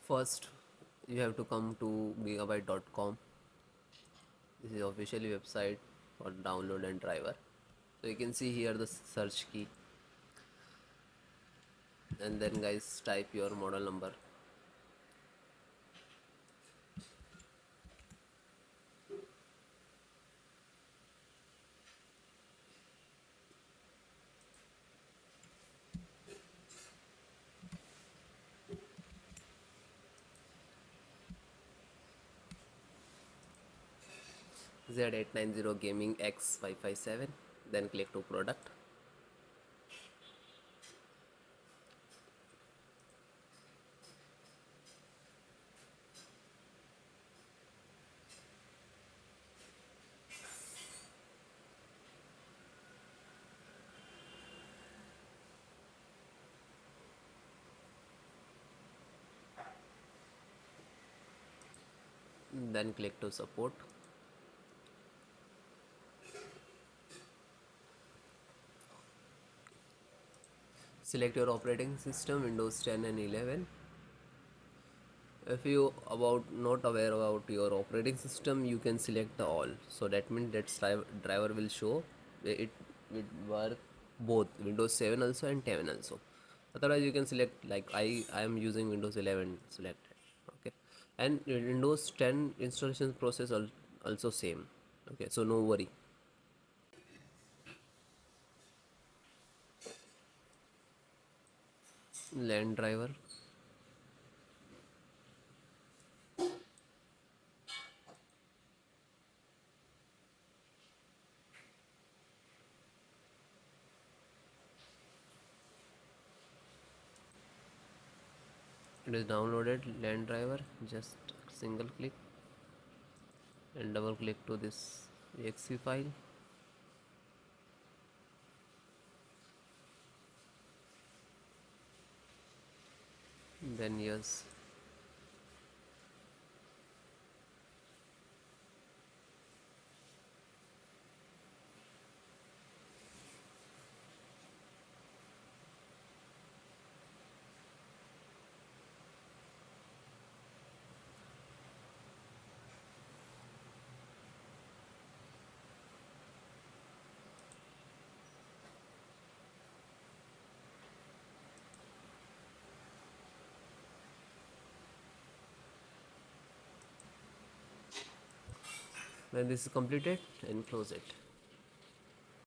First, you have to come to gigabyte.com. This is officially website for download and driver. So you can see here the search key, and then guys type your model number. Z890 Gaming X 557. Then click to product. Then click to support. Select your operating system, Windows 10 and 11. If you about not aware about your operating system, you can select all. So that means that driver will show. It will work both Windows 7 also and 10 also. Otherwise you can select, like I am using Windows 11, select it. Okay, and Windows 10 installation process also same. Okay, so no worry. LAN driver. It is downloaded. LAN driver, just single click and double click to this exe file. Then yes, when this is completed, and close it.